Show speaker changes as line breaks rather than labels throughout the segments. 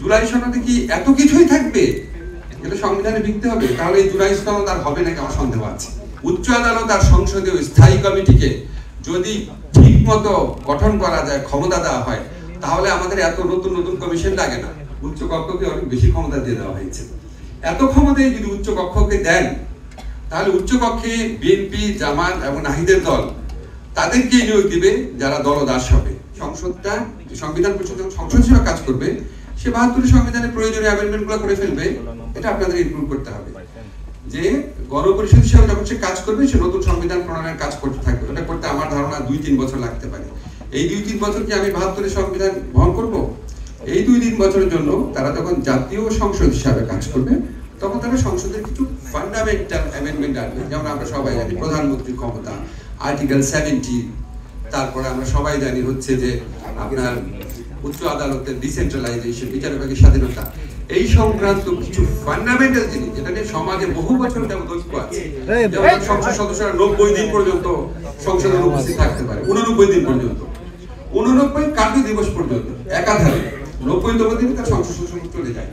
জুলাই সনদে কি এত কিছুই থাকবে? এটা সংবিধানে লিখতে হবে, তাহলে এই জুলাই সনদ আর হবে নাকি আমার সন্দেহ আছে। উচ্চ আদালত আর সংসদীয় স্থায়ী কমিটিকে যদি ঠিক মতো গঠন করা যায়, ক্ষমতা দেওয়া হয়, তাহলে আমাদের এত নতুন নতুন কমিশন লাগে না। উচ্চ কক্ষকে অনেক বেশি ক্ষমতা দিয়ে দেওয়া হয়েছে। এত ক্ষমতায় যদি উচ্চ কক্ষকে দেন, তাহলে উচ্চ কক্ষে বিএনপি, জামাত এবং নাহিদের দল তাদেরকে নিয়োগ দিবে যারা দলদাস হবে। সংসদটা, সংবিধান পরিষদ যখন সংসদ হিসেবে কাজ করবে, সে ৭২ সংবিধানের প্রয়োজনীয় অ্যামেন্ডমেন্টগুলো করে ফেলবে। এটা আপনাদের ইনক্লুড করতে হবে যে গণপরিষদ হিসেবে যখন সে কাজ করবে, সে নতুন সংবিধান প্রণয়নের কাজ করতে থাকবে। এটা করতে আমার ধারণা ২-৩ বছর লাগতে পারে। এই ২-৩ বছর কি আমি ৭২ সংবিধান বহন করব? এই ২-৩ বছরের জন্য তারা যখন জাতীয় সংসদ হিসাবে কাজ করবে, তখন তারা সংসদের কিছু ফান্ডামেন্টাল অ্যামেন্ডমেন্ট আনবে। যেমন আমরা সবাই জানি প্রধানমন্ত্রীর ক্ষমতা, আর্টিকেল 70, তারপরে আমরা সবাই জানি হচ্ছে যে আপনার উচ্চ আদালতের ডিসেন্ট্রালাইজেশন, বিচার বিভাগের স্বাধীনতা, এই সংক্রান্ত কিছু ফান্ডামেন্টাল জিনিস যেটা নিয়ে সমাজে বহু বছর যাবত ঐক্য আছে। যেমন সংসদ সদস্যরা ৯০ দিন পর্যন্ত সংসদে উপস্থিত থাকতে পারে, ৮৯ দিন পর্যন্ত, ৮৯ কার্য দিবস পর্যন্ত একাধারে ৯০তম দিনে তার সংসদ সদস্য চলে যায়।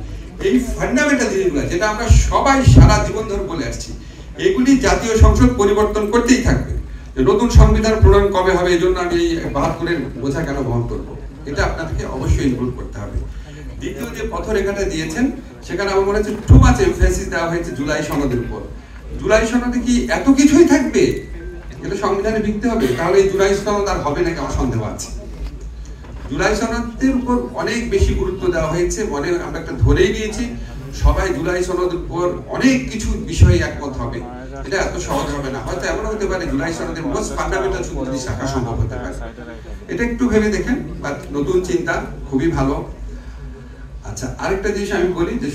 এই ফান্ডামেন্টাল জিনিসগুলো যেটা আমরা সবাই সারা জীবন ধরে বলে আসছি, এগুলি জাতীয় সংসদ পরিবর্তন করতেই থাকবে। নতুন সংবিধান প্রণয়ন কবে হবে, এই জন্য আমি এই ৭২-এর বোঝা কেন বহন করবো, এটা আপনাদেরকে অবশ্যই ইনক্লুড করতে হবে। দ্বিতীয় যে পথরেখাটা দিয়েছেন, সেখানে আমার মনে হচ্ছে টু মাচ এমফাসিস দেওয়া হয়েছে জুলাই সনদের উপর। জুলাই সনদে কি এত কিছুই থাকবে? এটা সংবিধানে লিখতে হবে, তাহলে এই জুলাই সনদ আর হবে নাকি আমার সন্দেহ আছে। জুলাই সনদের উপর অনেক বেশি গুরুত্ব দেওয়া হয়েছে, মনে আমরা একটা ধরেই নিয়েছি সবাই জুলাই সনদের উপর অনেক কিছু বিষয়ে একমত হবে। এটা এত সহজ হবে না। হয়তো এমন হতে পারে জুলাই সনদের মোস্ট ফান্ডামেন্টাল সূত্রটি রাখা সম্ভব হতে পারে। এটা একটু ভেবে দেখেন, বা নতুন চিন্তা খুবই ভালো। আচ্ছা, আরেকটা জিনিস আমি বলি যে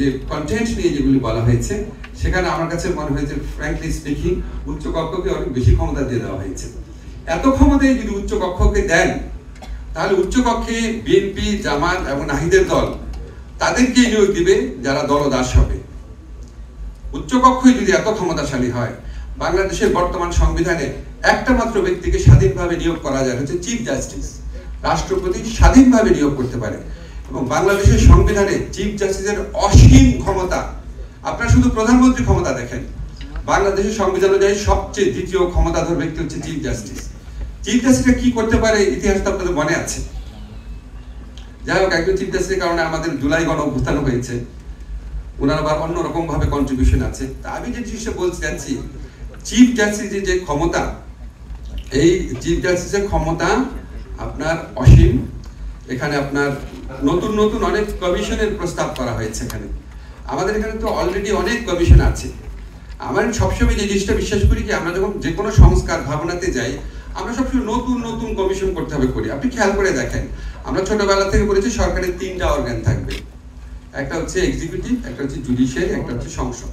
যে কন্টেন্ট নিয়ে যেগুলি বলা হয়েছে, সেখানে আমার কাছে মনে হয়েছে ফ্র্যাঙ্কলি স্পিকিং উচ্চ কক্ষকে অনেক বেশি ক্ষমতা দিয়ে দেওয়া হয়েছে। এত ক্ষমতায় যদি উচ্চ কক্ষকে দেন, তাহলে উচ্চ কক্ষে বিএনপি, জামাত এবং নাহিদের দল তাদেরকে নিয়োগ দিবে যারা দলদাস হবে। উচ্চ কক্ষই যদি এত ক্ষমতাশালী হয়, বাংলাদেশের বর্তমান সংবিধানে একটা মাত্র ব্যক্তিকে স্বাধীনভাবে নিয়োগ করা যায়, হচ্ছে চিফ জাস্টিস। রাষ্ট্রপতি স্বাধীনভাবে নিয়োগ করতে পারে এবং বাংলাদেশের সংবিধানে চিফ জাস্টিসের অসীম ক্ষমতা। আপনারা শুধু প্রধানমন্ত্রী ক্ষমতা দেখেন, বাংলাদেশের সংবিধান অনুযায়ী সবচেয়ে দ্বিতীয় ক্ষমতাধর ব্যক্তি হচ্ছে চিফ জাস্টিস। চিফ জাস্টিসরা কি করতে পারে ইতিহাস তো আপনাদের মনে আছে। যাই হোক, একজন চিফ জাস্টিসের কারণে আমাদের জুলাই গণ অভ্যুত্থান হয়েছে, ওনার আবার অন্যরকম ভাবে কন্ট্রিবিউশন আছে। তা আমি যে জিনিসটা বলতে চাচ্ছি, চিফ জাস্টিসের যে ক্ষমতা, এই চিফ জাস্টিসের ক্ষমতা আপনার অসীম। এখানে আপনার নতুন নতুন অনেক কমিশনের প্রস্তাব করা হয়েছে। এখানে আমাদের এখানে তো অলরেডি অনেক কমিশন আছে। আমার সবসময় যে জিনিসটা বিশ্বাস করি কি, আমরা যখন যে কোনো সংস্কার ভাবনাতে যাই, আমরা সবসময় নতুন নতুন কমিশন করতে হবে করি। আপনি খেয়াল করে দেখেন, আমরা ছোটবেলা থেকে বলেছি সরকারের 3টা অর্গান থাকবে, একটা হচ্ছে এক্সিকিউটিভ, একটা হচ্ছে জুডিশিয়ারি, একটা হচ্ছে সংসদ।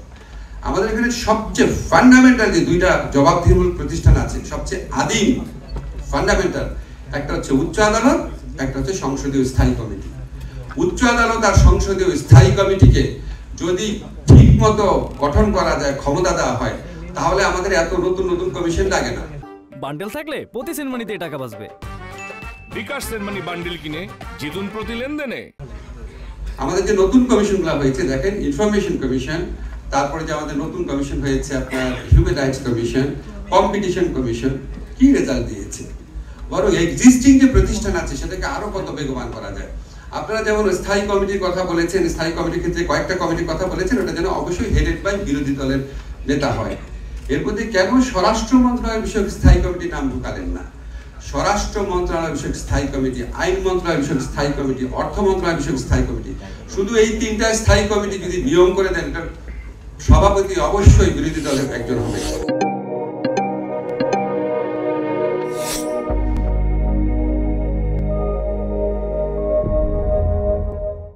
আমাদের এখানে সবচেয়ে ফান্ডামেন্টাল যে 2টা জবাবদিহিমূলক প্রতিষ্ঠান আছে, সবচেয়ে আদিম ফান্ডামেন্টাল, একটা হচ্ছে উচ্চ আদালত, একটা হচ্ছে সংসদীয় স্থায়ী কমিটি। উচ্চ আদালত আর সংসদীয় স্থায়ী কমিটিকে যদি ঠিক মতো গঠন করা যায়, ক্ষমতা দেওয়া হয়, তাহলে আমাদের এত নতুন নতুন কমিশন লাগে না।
বান্ডেল থাকলে প্রতি সেনমানিতে টাকা বাঁচবে।
বিকাশ সেনমানি বান্ডেল কিনে জিতুন প্রতি লেনদেনে।
আমাদের যে নতুন কমিশনগুলো হয়েছে দেখেন, ইনফরমেশন কমিশন, তারপরে যে আমাদের নতুন কমিশন হয়েছে আপনার human rights commission, competition commission, কি রেজাল্ট দিয়েছে। বরং এক্সিস্টিং যে প্রতিষ্ঠান আছে সেটাকে আরো কত বেগবান করা যায়। আপনারা যেমন স্থায়ী কমিটির কথা বলেছেন, স্থায়ী কমিটির ক্ষেত্রে কয়েকটা কমিটির কথা বলেছেন, ওটা যেন অবশ্যই হেডেড বাই বিরোধী দলের নেতা হয়। এর মধ্যে কেন স্বরাষ্ট্র মন্ত্রণালয় বিষয়ক স্থায়ী কমিটির নাম ঢুকালেন না? স্বরাষ্ট্র মন্ত্রণালয় বিষয়ক স্থায়ী কমিটি, আইন মন্ত্রণালয় বিষয়ক স্থায়ী কমিটি, অর্থ মন্ত্রণালয় বিষয়ক স্থায়ী কমিটি, শুধু এই 3টা স্থায়ী কমিটি যদি নিয়ম করে দেন, সভাপতি অবশ্যই বিরোধী দলের একজন হবে।